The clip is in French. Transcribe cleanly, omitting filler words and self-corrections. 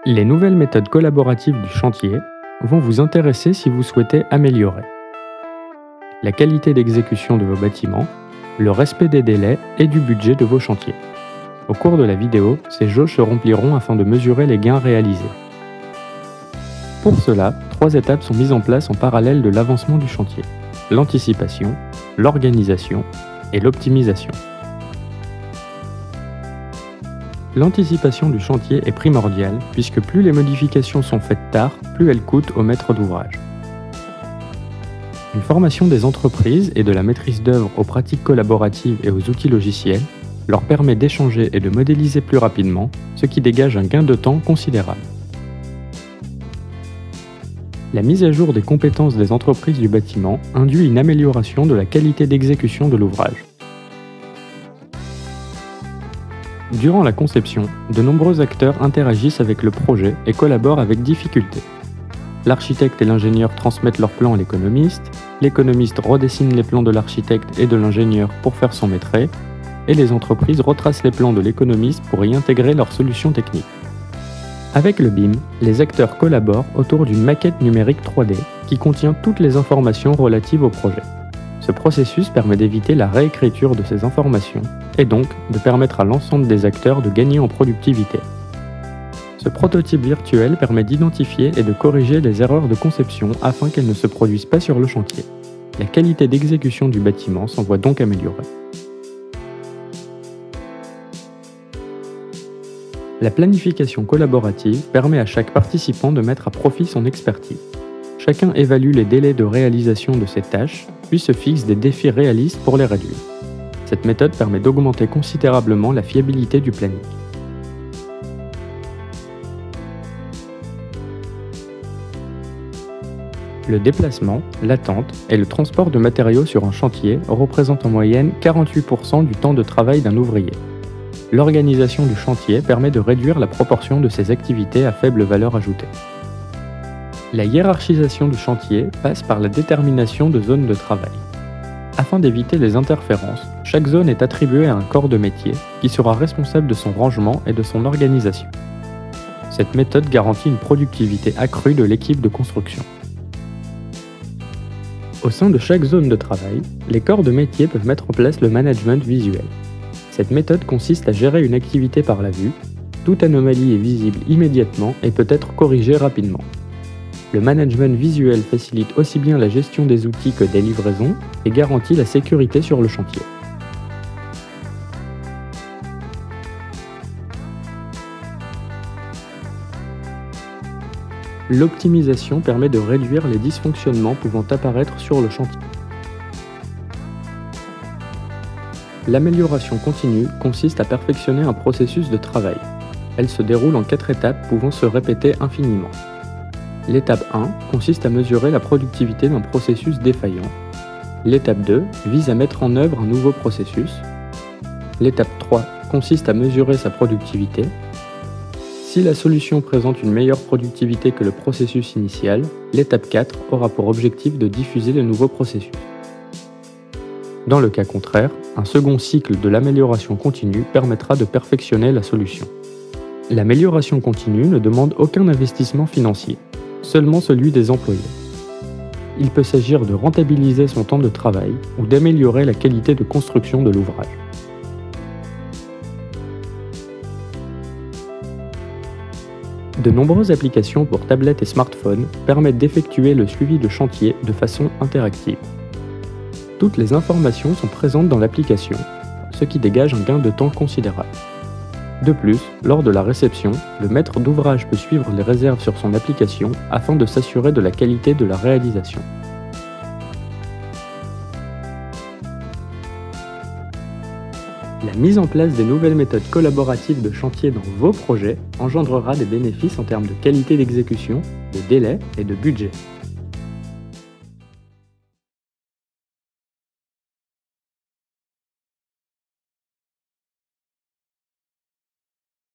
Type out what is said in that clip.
Les nouvelles méthodes collaboratives du chantier vont vous intéresser si vous souhaitez améliorer la qualité d'exécution de vos bâtiments, le respect des délais et du budget de vos chantiers. Au cours de la vidéo, ces jauges se rempliront afin de mesurer les gains réalisés. Pour cela, 3 étapes sont mises en place en parallèle de l'avancement du chantier: l'anticipation, l'organisation et l'optimisation. L'anticipation du chantier est primordiale puisque plus les modifications sont faites tard, plus elles coûtent au maître d'ouvrage. Une formation des entreprises et de la maîtrise d'œuvre aux pratiques collaboratives et aux outils logiciels leur permet d'échanger et de modéliser plus rapidement, ce qui dégage un gain de temps considérable. La mise à jour des compétences des entreprises du bâtiment induit une amélioration de la qualité d'exécution de l'ouvrage. Durant la conception, de nombreux acteurs interagissent avec le projet et collaborent avec difficulté. L'architecte et l'ingénieur transmettent leurs plans à l'économiste redessine les plans de l'architecte et de l'ingénieur pour faire son maîtrise, et les entreprises retracent les plans de l'économiste pour y intégrer leurs solutions techniques. Avec le BIM, les acteurs collaborent autour d'une maquette numérique 3D qui contient toutes les informations relatives au projet. Ce processus permet d'éviter la réécriture de ces informations et donc de permettre à l'ensemble des acteurs de gagner en productivité. Ce prototype virtuel permet d'identifier et de corriger les erreurs de conception afin qu'elles ne se produisent pas sur le chantier. La qualité d'exécution du bâtiment s'en voit donc améliorée. La planification collaborative permet à chaque participant de mettre à profit son expertise. Chacun évalue les délais de réalisation de ses tâches, puis se fixe des défis réalistes pour les réduire. Cette méthode permet d'augmenter considérablement la fiabilité du planning. Le déplacement, l'attente et le transport de matériaux sur un chantier représentent en moyenne 48% du temps de travail d'un ouvrier. L'organisation du chantier permet de réduire la proportion de ces activités à faible valeur ajoutée. La hiérarchisation du chantier passe par la détermination de zones de travail. Afin d'éviter les interférences, chaque zone est attribuée à un corps de métier qui sera responsable de son rangement et de son organisation. Cette méthode garantit une productivité accrue de l'équipe de construction. Au sein de chaque zone de travail, les corps de métier peuvent mettre en place le management visuel. Cette méthode consiste à gérer une activité par la vue. Toute anomalie est visible immédiatement et peut être corrigée rapidement. Le management visuel facilite aussi bien la gestion des outils que des livraisons et garantit la sécurité sur le chantier. L'optimisation permet de réduire les dysfonctionnements pouvant apparaître sur le chantier. L'amélioration continue consiste à perfectionner un processus de travail. Elle se déroule en 4 étapes pouvant se répéter infiniment. L'étape 1 consiste à mesurer la productivité d'un processus défaillant. L'étape 2 vise à mettre en œuvre un nouveau processus. L'étape 3 consiste à mesurer sa productivité. Si la solution présente une meilleure productivité que le processus initial, l'étape 4 aura pour objectif de diffuser le nouveau processus. Dans le cas contraire, un second cycle de l'amélioration continue permettra de perfectionner la solution. L'amélioration continue ne demande aucun investissement financier, seulement celui des employés. Il peut s'agir de rentabiliser son temps de travail ou d'améliorer la qualité de construction de l'ouvrage. De nombreuses applications pour tablettes et smartphones permettent d'effectuer le suivi de chantier de façon interactive. Toutes les informations sont présentes dans l'application, ce qui dégage un gain de temps considérable. De plus, lors de la réception, le maître d'ouvrage peut suivre les réserves sur son application afin de s'assurer de la qualité de la réalisation. La mise en place des nouvelles méthodes collaboratives de chantier dans vos projets engendrera des bénéfices en termes de qualité d'exécution, de délai et de budget.